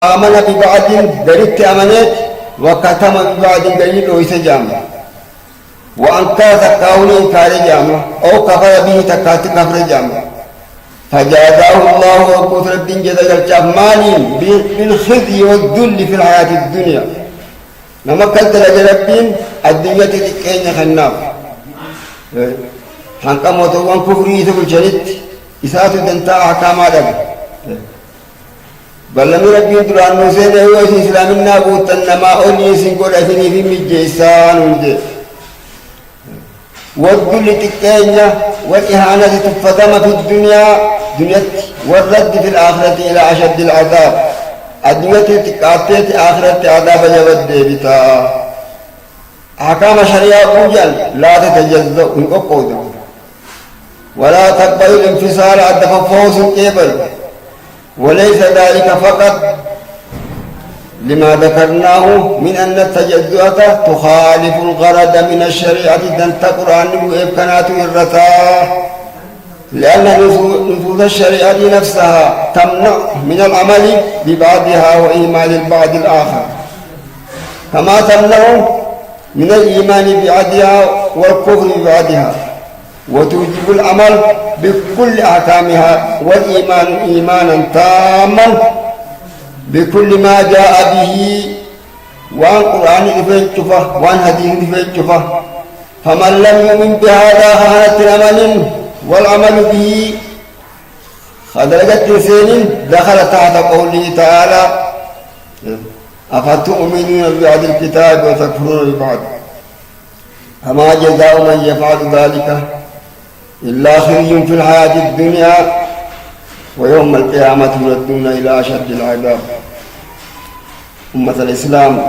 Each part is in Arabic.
آمن ببعض دريت أمنت وكتم ببعض دريت ويسجامه وأنكر تكاوني إنكار جامه أو كفر به تكات كفر جامه فجازاه الله وكثر الدين جزاء الجمالي بالخزي والذل في الحياة الدنيا لما كنت لجربين الدنيا تتكين خناف حنقا موتوان كفري يسبل جلد إساءة دنتا أحكام عدد بل لم ربي دران نوسين أيوة إسلامنا بوتن ما أولي سنقول أثني في مجيسان ونجي والذل تكين والإهانة تفتم في الدنيا دنيا والرد في الآخرة إلى أشد العذاب الدنيا تكاتت آخرة عذاب جود بتا أحكام شريعة قوجل لا تتجزأ انقودا ولا تقبل الانفصال عدف فوز كيبل وليس ذلك فقط لما ذكرناه من أن التجزؤة تخالف الغرض من الشريعة دنت قرآن وإبكانات الرتاه لأن نفوذ الشريعة نفسها تمنع من العمل ببعضها وإيمان البعض الآخر كما تمنع من الإيمان ببعضها والكفر ببعضها وتوجب العمل بكل أحكامها والإيمان إيمانا تاما بكل ما جاء به وعن قرآن إفين شفه وعن حديث إفين شفه فمن لم يؤمن بهذا خانت الأمل والعمل به خدرجت لسان دخل تحت قوله تعالى أفتؤمنون ببعض الكتاب وتكفرون ببعض فما جزاء من يفعل ذلك إلا خزي في الحياة الدنيا ويوم القيامة يردون إلى أشد العذاب أمة الإسلام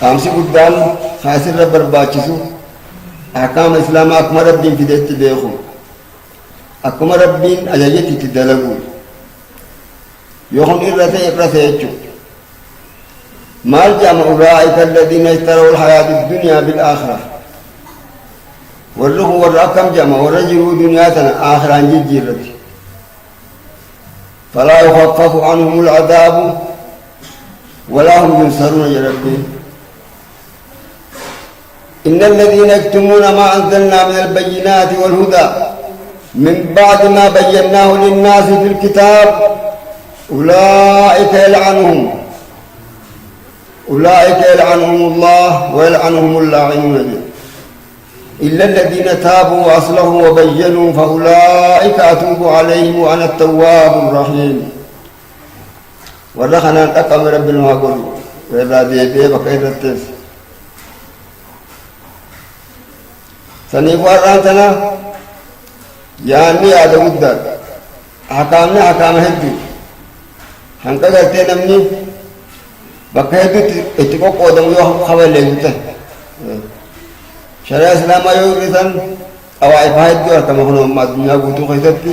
أمسي قدام خاسر برباچسو أحكام الإسلام أكما ربين في ديت بيخو أكما ربين أجاجتي تدلقو يوخن إرثي يجو مال جامع أولئك الذين اشتروا الحياة الدنيا بالآخرة والرخو والرأكم جامع ورجلوا دنياتنا آخر عن جيرتي فلا يخفف عنهم العذاب ولا هم ينصرون يا ربي إن الذين يكتمون ما أنزلنا من البينات والهدى من بعد ما بيناه للناس في الكتاب أولئك يلعنهم الله ويلعنهم اللاعنون إلا الذين تابوا وأصلحوا وبينوا فأولئك أتوب عليهم وأنا التواب الرحيم ورخنا أقام ربنا وقل وإذا ديبه بكير التس سنيف ورانتنا يعني هذا ودر حكامنا حكام هدو حنك قلتين أمني بكير اتقوق ودم يوم خبر ليوته شرع الإسلام يورثن أوائف هيدو أركم هنا ما الدنيا بوتو خيتتي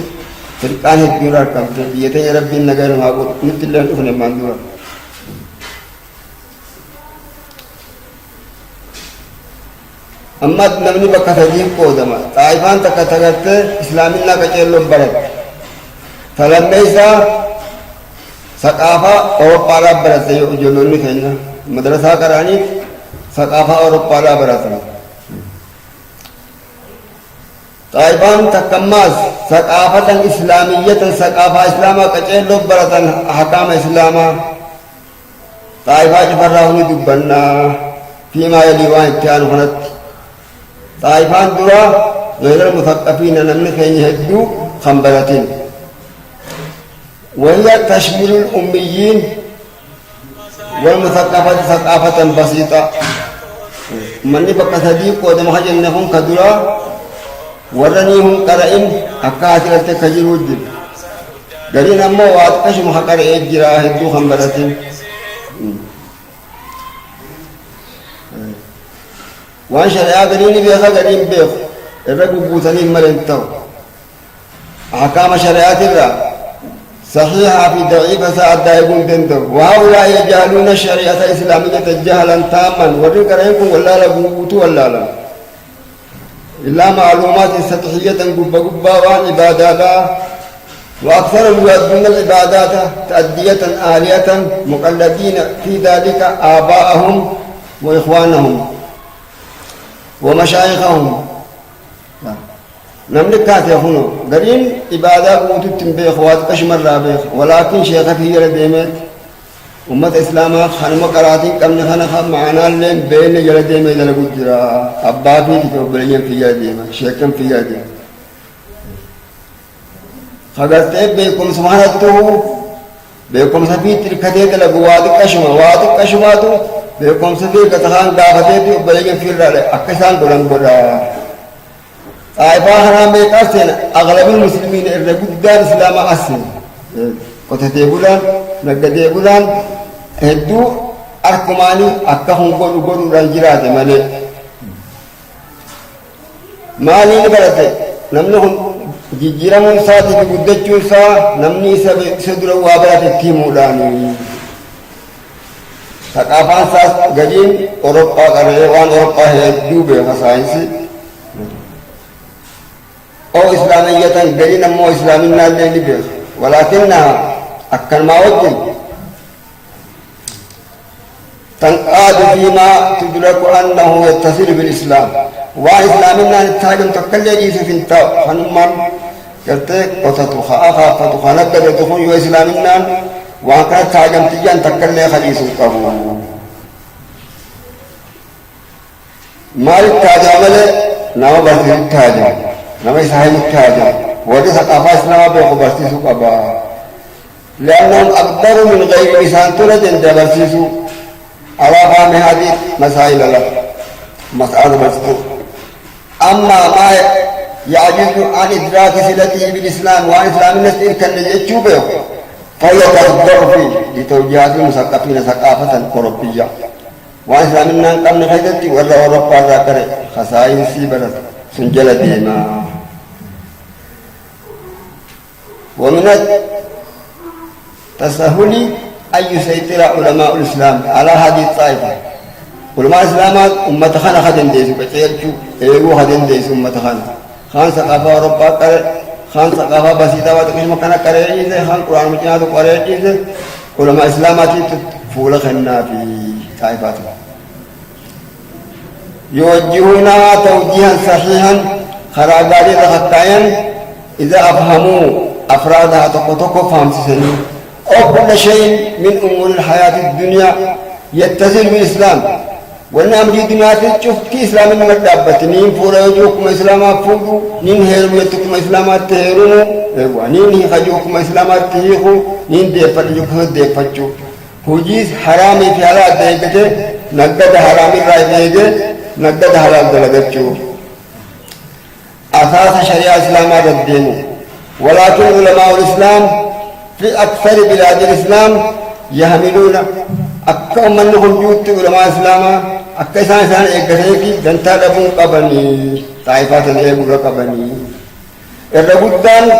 فرقان هيدو أركم بيته ربي نجار ما بوت مثل اللي نحن ما ندور أما نبني بكثير كودما طائفان تكترت إسلامنا كجلو برد فلما إذا ثقافة أوروبا لا برد يجولون فينا مدرسة كراني ثقافة أوروبا لا برد طائفان تكماز ثقافة إسلامية ثقافة إسلاما كجلو برد أحكام إسلاما طائفة جفرهم دبنا فيما يلي وان كانوا هناك طائفان درا غير المثقفين نمن خين يهدو خنبلتين وهي تشمل الأميين والمثقفة ثقافة بسيطة من بقى صديق ودم حجنهم كدرا ورنيهم قرئن أكاتل تكجر وجد قرين أمو واتكشم حقر إجرا هدو خنبلتين وان شريعة قريني بيخا قرين بيخ الرقب بوثنين مرنتو أحكام شريعة الرا صحيحة في ضعيفة ساعد دائقون دندو وهؤلاء يجهلون الشريعة الإسلامية جهلا تاما ورق رأيكم ولا لقوتو ولا لا إلا معلومات سطحية قبا وعن عبادة وأكثرهم يؤدون العبادات تأدية آلية مقلدين في ذلك آباءهم وإخوانهم ومشايخهم. نملك كاتي هنا قرين إبادة قوتت بإخوات كشمر رابيخ ولكن شيخ في يرديمت أمة إسلام خانم قراتين قمنا خانا معنا اللين بين يرديمت لقود جرا أبا في تكبرين في يرديمت شيخا في يرديمت خغرتي بكم سبحانته بكم سفيت الكتيت لغواد كشماتو بكم سفيت كتخان دافتي بلين في الرال أكسان قرن قرا طائفة حرام بيقاسين أغلب المسلمين الرجل دار إسلام أسن كتتي بولان نقدي بولان هدو أركماني أكهم قرن رنجرات مالي نبرته نمنهم jijjiiramuun isaatiif guddachuun isaa namni isa dura waa barate itti himuudhaani. Thaqaafaan isaas gadiin Awurooppaa qaree waan Awurooppaa hedduu beeka saayinsii. Oo islaamiyyatan gadiin ammoo islaaminaallee ni beeka. Walaakinna akkanumaa wajjin تنقاد فيما تدرك أنه يتصل بالإسلام وإسلامنا نتاجم تكلي جيس في انتاو خنمان قلتك وتتوخا أخا فتوخانك تدخل يو إسلامنا وأنك تاجم تجان تكلي خليس القبو مال التاجم ملي نما برسي التاجم نما يساهم التاجم ودي ثقافة إسلام بيخو برسيسو قبا لأنهم أقدر من غير لسان تلدن برسيسو على فهم هذه مسائل له مسألة مذكور. أما ما يعجز عن إدراك صلته بالإسلام وعن إسلام الناس كان يجوبه فهي تقدر فيه لتوجيهات المثقفين ثقافة أوروبية وعن إسلام الناس قبل خيدتي ولا أوروبا ذاكر خسائر سيبرة سنجل ديما. ومن التسهل أن يسيطر علماء الإسلام على هذه الطائفة. علماء الإسلام أمة خانة خدن ديسو بتيرجو إيرو خدن ديسو أمة خانة خان ثقافة أوروبا كره خان ثقافة بسيطة وتكلم مكانها كره خان قرآن مجناد كره علماء الإسلام فول خنا في طائفته يوجهونها توجيها صحيحا خراجات تخطايا إذا أفهموا أفرادها تقطق فهم سنين أو كل شيء من أمور الحياة الدنيا يتصل بالإسلام والنام دي دنيا تشوف كي إسلام المدابة نين فورا يجوكم إسلاما فوقو نين هيرو يتكم إسلاما تهيرونو نين خجوكم إسلاما تهيخو نين ديفت يجوكم ديفت هجيز حرامي في حالات ديكته نقد حرامي راي ديكته نقد حلال دلقتشو أساس شريعة إسلاما ردينو ولكن علماء الإسلام في أكثر بلاد الإسلام يحملون أكثر من جوت علماء الإسلام أكثر إنسان إجتهادي دنتا لبون قبني طائفات الإيجور قبني الرجودان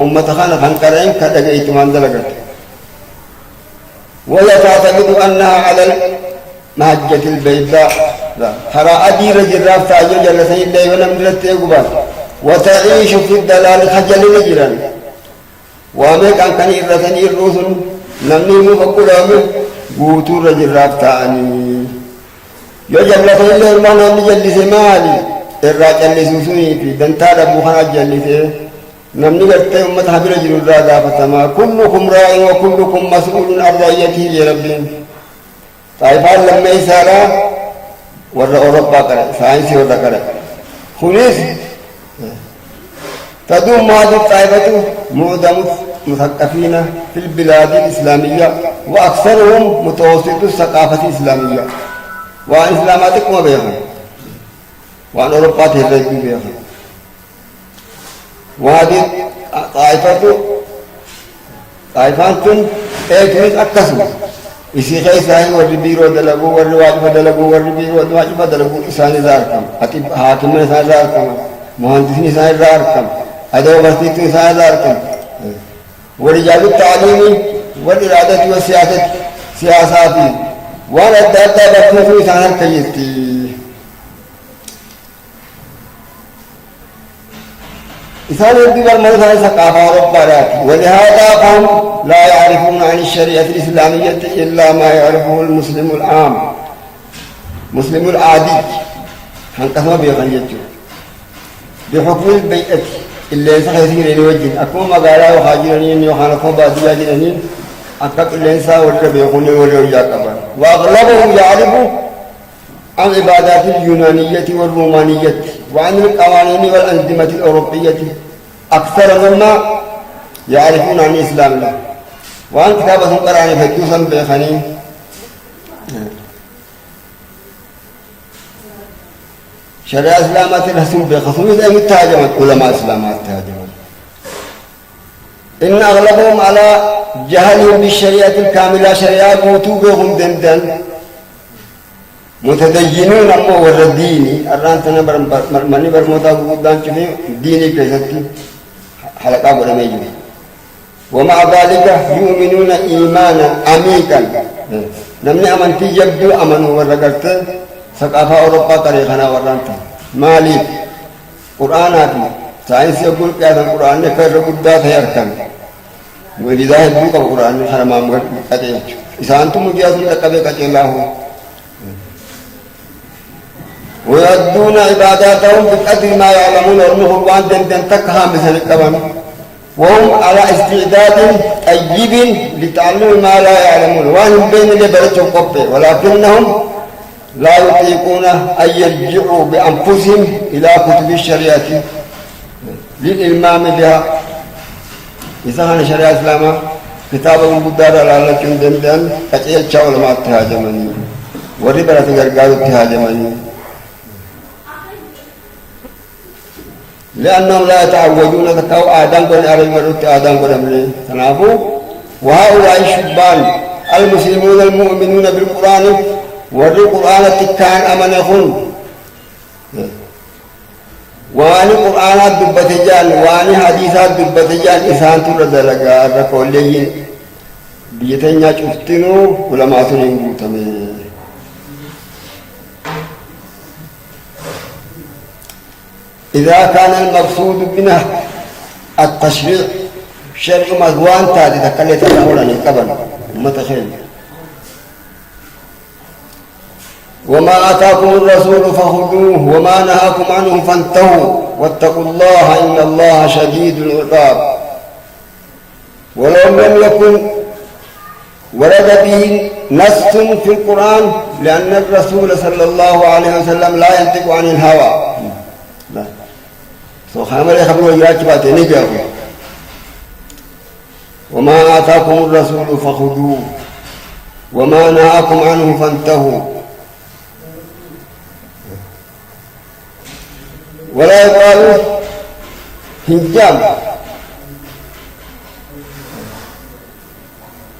أمة خان خنكرين كذا إتمان دلقت ولا تعتقد أنها على المهجة البيضاء ترى أدير جراف تاجو جلسين دايما من التيجوبات وتعيش في الدلال خجل نجران وامك أن كان إرثني الرسل نمني مفكر أمه بوتور جراف تاني يجب لسين الله نجلس مالي الراجل لسوسوني في دنتار أبو خان جلسه نمني قلت أمة حبيل جل الرادة فتما كلكم راع وكلكم مسؤول عن رعيته يا ربي طائفان لما يسارا ورا أوروبا كره ساينسي ورا كره خليس تدوم هذه الطائفة معظم مثقفين في البلاد الإسلامية وأكثرهم متوسط الثقافة الإسلامية وعن إسلاماتكم بيها وعن أوروبا تهرجوا بيها وهذه طائفان ايتونس أكسو إسي خيساهي والربيرو دلقو والرواجف دلقو والربيرو والرواجف دلقو إساني ذاركم أتب حاكمين إساني ذاركم مهندسين إساني ذاركم أدو بسيط إساني ذاركم ورجال التعليم والإرادة والسياسة سياساتي وانا الدادة بكنسو إساني الكيستي إنسان يبدو بالمدرسة ثقافة أوروبا ولهذا هم لا يعرفون عن الشريعة الإسلامية إلا ما يعرفه المسلم العام مسلم العادي هنقسم بيخنجته بحكم البيئة اللي يسخيسين الوجه أكون مقالا وخاجرين يوخانكم بادية جنين أكاك اللي ورد بيخوني ورد كبار وأغلبهم يعرفوا عن عبادات اليونانية والرومانية وعن القوانين والأنظمة الأوروبية أكثر مما يعرفون عن الإسلام له وعن كتابة قرآن فجوسا بيخنين شريعة إسلامات الرسول بخصوص إذا متهاجمت علماء إسلامات تهاجمت إن أغلبهم على جهلهم بالشريعة الكاملة شريعة موتوبهم دندن متدينون أمو والديني أرانتنا مرمني برموتا قدام شفي ديني كيستي حلقة ولا ميجي ومع ذلك يؤمنون إيمانا عميقا نمني أمنتي يبدو أمنوا ورقلت ثقافة أوروبا طريقنا ورانتا مالي قرآناتي ساينس يقول كذا القرآن كذا قدات يركن ولذا يبدو القرآن حرام كذا إذا أنتم مجازون تكبر كذا الله ويؤدون عباداتهم بقدر ما يعلمون والمهم وان دندن تكها مثل كمان وهم على استعداد طيب لتعلم ما لا يعلمون وان بين لبرتهم قبه ولكنهم لا يطيقون أن يرجعوا بأنفسهم إلى كتب الشريعة للإلمام بها إذا كان شريعة الإسلام كتاب المقدار على لكن دندن كتير شاول ما تهاجمني وربنا تقرقار تهاجمني لأنهم لا يتعودون تكاو آدم قل أريد ورد آدم قل أمري تنافوا وهؤلاء الشبان المسلمون المؤمنون بالقرآن والقرآن تكان أمنهم واني قرآنات دبتجان واني حديثات دبتجان إسان تردلقا ركوليين بيتنيا شفتنو ولما تنين تمين إذا كان المقصود منه التشريع شرع مزوان تادي تكلت الأولى قبل متخيل وما آتاكم الرسول فخذوه وما نهاكم عنه فانتهوا واتقوا الله إن الله شديد العقاب ولو لم يكن ورد به نص في القرآن لأن الرسول صلى الله عليه وسلم لا ينطق عن الهوى لا سبحانه يخبروا يراجبات نجاكم وما آتاكم الرسول فخذوه وما نهاكم عنه فانتهوا ولا يقال هجام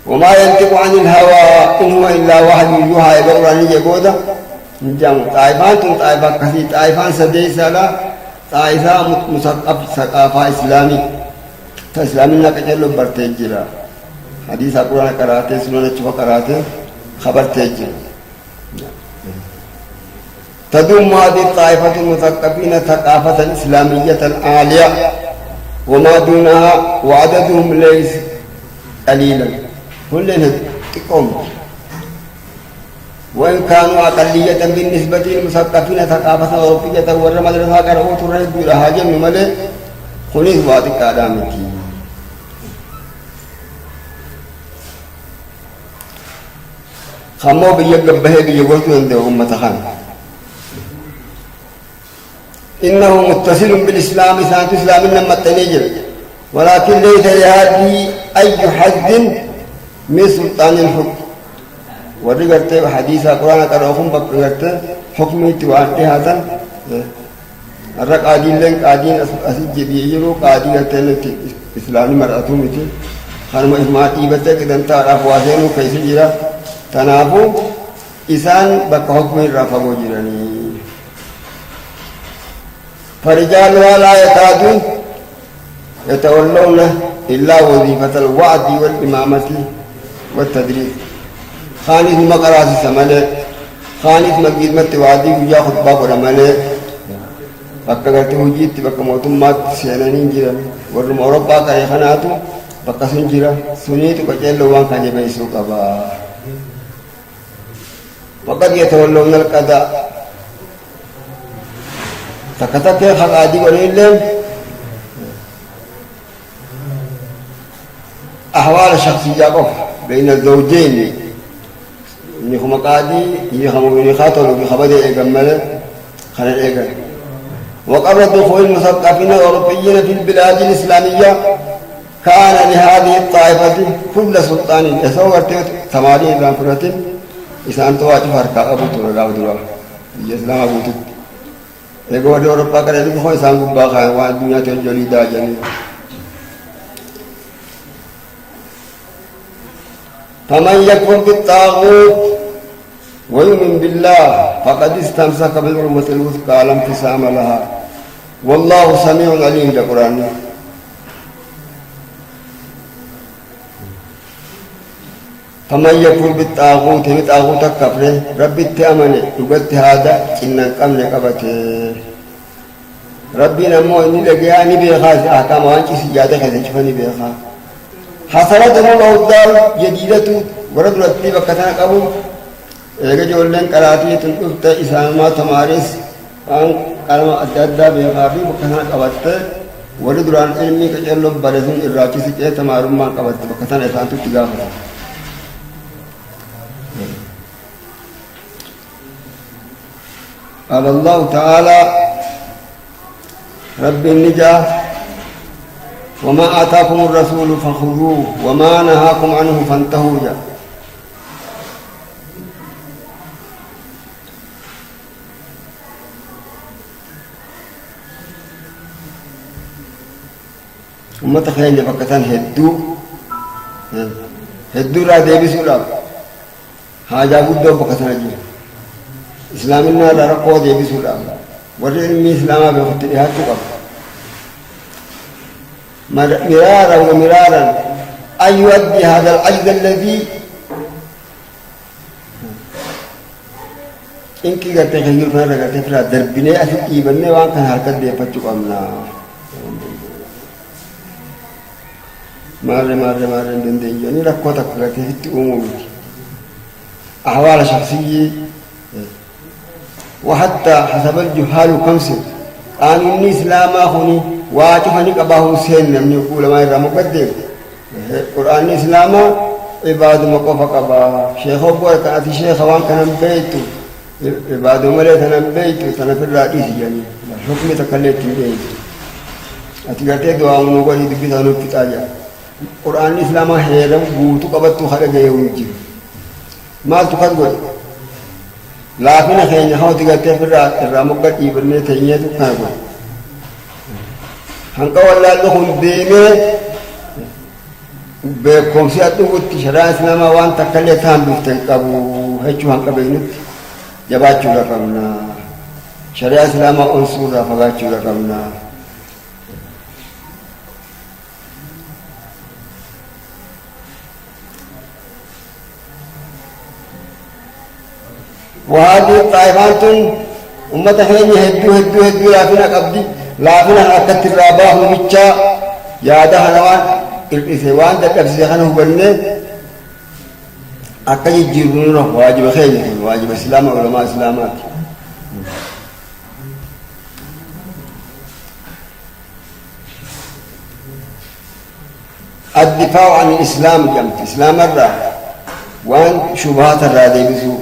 وما ينطق عن الهوى إن هو إلا وحي يوحى يقول أن يقوده هجام طائفان طائفة كثير طائفان سديسة لا طائفة مثقف ثقافة إسلامي فإسلامنا كجلو برتجرا حديث القرآن قراءته سنة شوف قراءته خبر تجرا تدوم هذه الطائفة المثقفين ثقافة إسلامية عالية وما دونها وعددهم ليس قليلا كلنا تقوم وإن كانوا أقلية بالنسبة للمثقفين ثقافة أوروبية والمدرسة قرأوا ترهد لها جمع ملئ خليط واتك آدامتي خمو بيقبه بيقوتو عنده أمة خان إنه متصل بالإسلام سانت إسلام لما التنجر ولكن ليس لهذه أي حد من سلطان الحكم ورقرت حديث القرآن قرأهم بقرت حكمي تواتي هذا الرق قادين لين قادين أسجد بيجرو قادين تلت إسلامي مرأتهم تي خانم إسماعيل بتك دنتا رفوازينو كيس جرا تنافو إسان بحكم الرفاقو جراني فرجالها لا يكادون يتولون إلا وظيفة الوعد والإمامة والتدريس خانث مقراس سمالة خانث مقيد متوادي ويا خطبة ورمالة bakka gartee hojiitti bakka mootummaatti seenanii jiran warruma Awurooppaa qaree kanaatu bakka sun jira suniitu qaceelloo waan kan jabeessuu qaba. Waqad yatawallawna al-qadaa takka takkee haqaadii godhaniillee أحوال شخصية بين الزوجين نخم قادي يخم من خاطر بخبر إيجمل خلال إيجل وقبل دخول المثقفين الأوروبيين في البلاد الإسلامية كان لهذه الطائفة كل سلطان يصور ثمانين رافرة إسان تواجه فرقا أبو تورا أبو تورا الإسلام أبو تورا يقول أوروبا كان يدخل إسان قبا خير والدنيا تجولي دا جني فمن يكفر بالطاغوت ويؤمن بالله فقد استمسك بالعروة الوثقى لا انفصام لها والله سميع عليم. القرآن فمن يكفر بالطاغوت بالطاغوت كفره ربي التأمن يقول هذا إن الأمن قبته ربي نمو إني لقياني بيخاز أحكام وانشي سجادة خذشفني بيخاز حصلت له الدار جديدة ورد رتبي بكتنا قبل يجول لين قراتي تنقلت إسلام تمارس أن كلمة أجداد بيخافي بكتنا قبضت ورد ران علمي كجلب برزون الراجي سجى تمارم ما قبضت بكتنا إسلام تجاهه. قال الله تعالى رب النجاة وما آتاكم الرسول فخذوه وما نهاكم عنه فانتهوا جاء. أمة خيانة بكتان هدو لا ديبسوا لا حاجة قدو بكتان جيل إسلامنا لا رقوا ديبسوا لا ورئيمي إسلاما بخطئها تقف مرارا ومرارا أن يؤدي هذا العجز الذي إنك قد تخيل فنرى قد تفرى دربني أفق إيبني وان كان حركت دي فتشق أمنا مارة دندين يعني ركوتك قد تفت أمومك أحوال شخصية وحتى حسب الجهال كمسل قانون الإسلام أخوني واجهني كباه حسين من يقول ما يرى مقدم القرآن الإسلام عباد مقف كبا شيخ أبو كأتي شيخ وان كان بيته عباد ملئ كان بيته تنفر رئيس يعني حكم تكلت بيته أتقطع دعاء منوغا يدبي ثانو بتاجا القرآن الإسلام هيرم بوتو قبض خرج يوجي ما تقدر لكن خير هاو تقطع في الرامقة يبني تيجي تكانوا هنقا والله لهم ديمه بكم سياتو وتشرا اسلام وان تكلتان بتنقبو هجو هنقا بينت جباچو رقمنا شريعه اسلام انصر فغاچو رقمنا وهذه الطائفات أمة خيني هدو لافنا قبدي لافنا أكت الراباه مجا يادا هنوان الإثوان دكب سيخانه بلنه أكد يجيرونه واجب خيني واجب إسلام علماء إسلامات الدفاع عن الإسلام جمت إسلام مرة وان شبهات الرادي بسوء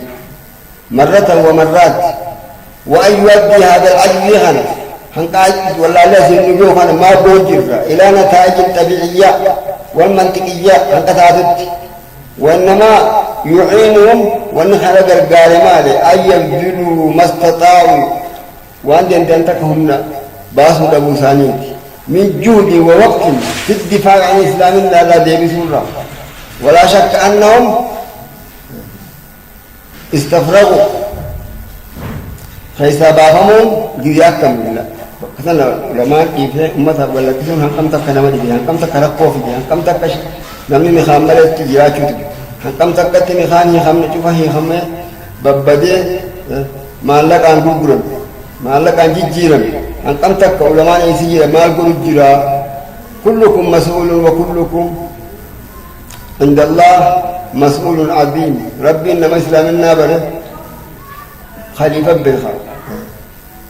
مرة ومرات وأن يؤدي هذا العجز هنا هنقاعد ولا لازم نجوه هنا ما بوجر إلى نتائج طبيعية والمنطقية هنقاعد وإنما يعينهم ونحن قال مالي أن يبذلوا ما استطاعوا وأن ينتهون باسوا أبو ثاني من جهد ووقت في الدفاع عن الإسلام لا بسورة ولا شك أنهم استفرغوا فيسابهم جزاكم الله كذا لما كيف أمة ولا كذا هم كم تكنا ما دي هم كم تكنا كوفي هم كم تكش نمني مخاملة تجياتشوا هم كم تكتني خاني هم نشوفه هم ببدي ما لك عن بقول ما لك عن جيرا أن قمتك علماء يسير ما القول الجرا كلكم مسؤول وكلكم عند الله مسؤول عظيم ربي إنما إسلامنا بره خليفة بالخير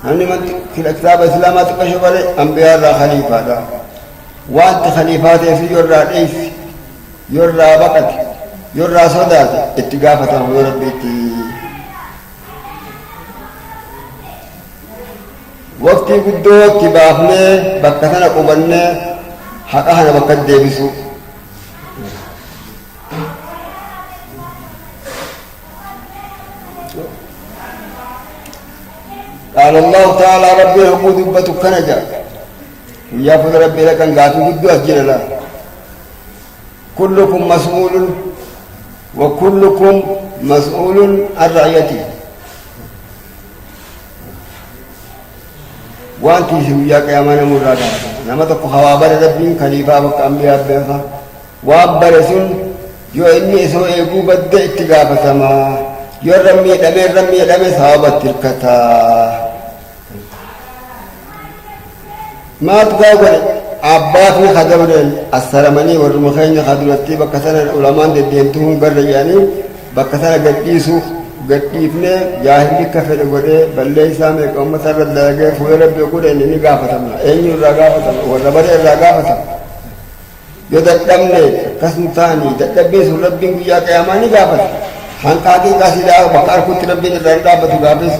أنا من في الكتاب إسلامات كشف أنبياء را خليفة دا وأنت خليفات في يرى رئيس يرى بقت يرى صدات اتقافة ربيتي وقتي قدو اتبافنا بكتنا قبلنا حقها بكت ديبسو قال الله تعالى ربي عقود بتو كنجا يا فضل ربي لك ان قاتو قدو أجل لا كلكم مسؤول وكلكم مسؤول عن رعيته وانت سوياك يا من مرادا نما تكو خوابر ربي خليفة بك أنبياء بيخا وابرسون يو إني سو إيقو بد اتقافة ما يو رمي دمي صحابة تركتا ما تقول أباتني خدمنا السرماني والرمخين خدمتي بكسنا العلماء دينتهم برجاني بكسنا قديسو قديفنا جاهلي كفر قدي بل ليس ميك أمة الرجاء فويل بيقول إنني قافتنا أين الرقافة والربر الرقافة يدتمني قسم ثاني تتبيس ربي يا كياماني قافت حنقاقي قاسدا بقار كنت ربي الرقافة قافس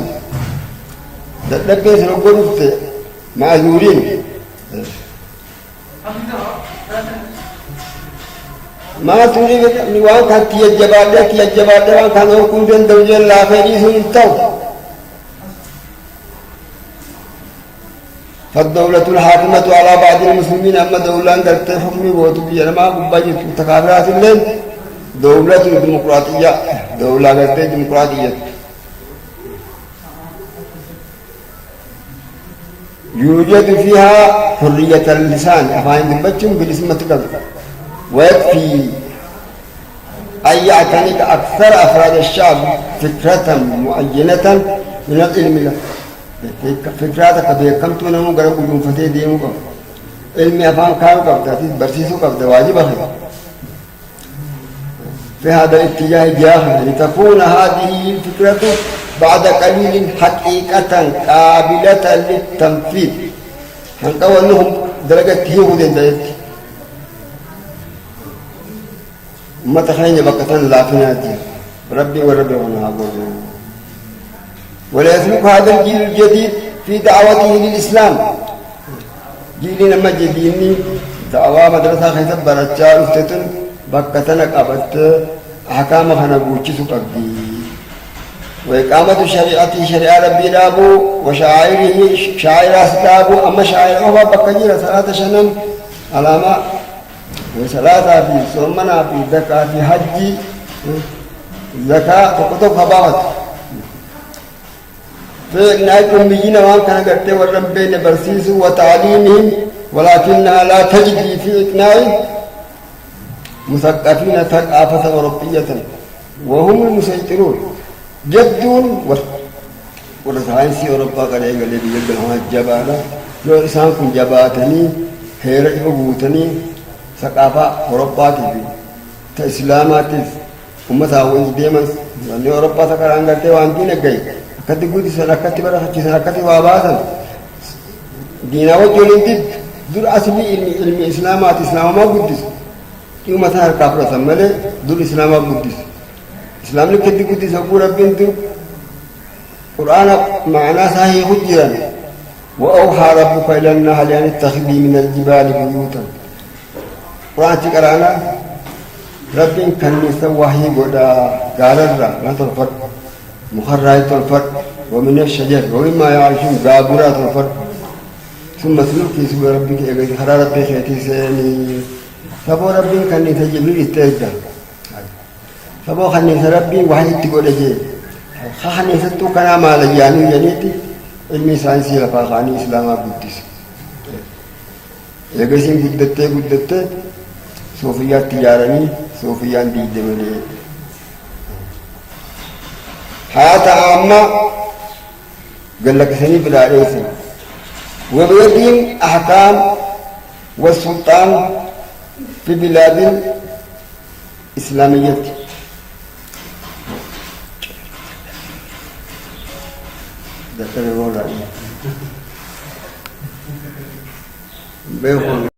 تتبيس رقوفت معذورين ما تريد نوان كان تيجبالك وان كان يكون بين دوجين لا فيريس انتو فالدولة الحاكمة على بعض المسلمين أما دولة قد حكمي وتو بينما بباجي تكابرات الليل دولة ديمقراطية دولة قد ديمقراطية يوجد فيها حرية اللسان أفاين دبتشم بالاسم تقدر ويكفي أن يعتنق أكثر أفراد الشعب فكرة معينة من العلم له فكراتك بيكم تونمو قرب وجون فتي ديمو قب علمي أفهم كانوا قب تاتيز برسيسو قب واجب أخي في هذا الاتجاه جاهل لتكون هذه الفكرة بعد قليل حقيقة قابلة للتنفيذ هنقول أنهم درجة هيودين دايت ما تخيل بكتان لا فيناتي ربي وربي ونعبد ولا يسلك هذا الجيل الجديد في دعوته للإسلام جيل لما جديني دعوة مدرسة خيث برجال افتتن بكتنك أبت أحكام خنبوشي سقدي وإقامة شريعة ربي دابو وشعائره شعائر أسدابو أما شعائره بكجير صلاة شنم علامة وصلاة في صومنا في زكاة في حج زكاة وكتب خباوت فإنها أميين وان كان قرأت والربين برسيس وتعليمهم ولكنها لا تجري في إقناع مثقفين ثقافة أوروبية وهم المسيطرون جدون ورسائنسي أوروبا قال إيه قال لي يقول جبالا لو إنسانكم جباتني هيرئ أبوتني ثقافة أوروبا تبي تإسلامات أمتها وين ديمس يعني أوروبا تكرر قرأت وان دين جاي كتي قدي سنكتي برا كتي سنكتي واباسا دينا وجولين دي دور أصلي علم إسلامات إسلام ما قدس يوم مثلا كافر سمله دور إسلام ما قدس إسلام لك كتي قدي سكورة بنت قرآن معناه صحيح جدا وأوحى ربك إلى النحل أن اتخذي من الجبال بيوتا قرآن تقرانا ربي كان يسويه قدا قاررا لا تنفر مخرّات الفرد ومن الشجر ومما يعيشون قابرات الفرد ثم سلوك سوى ربك إذا حرارة بخيتي سيني فبو ربي كان يتجبريل استيجا فبو خاني ربي وحي تقول جي خاني ستو كان ما لجانو جنيتي علمي ساينسي لفا خاني إسلاما قدس يقسم قدتة صوفيات تجارني صوفيان دي دمني حياة عامة قال لك سني بلا ليس وبيدهم أحكام والسلطان في بلاد الإسلامية ده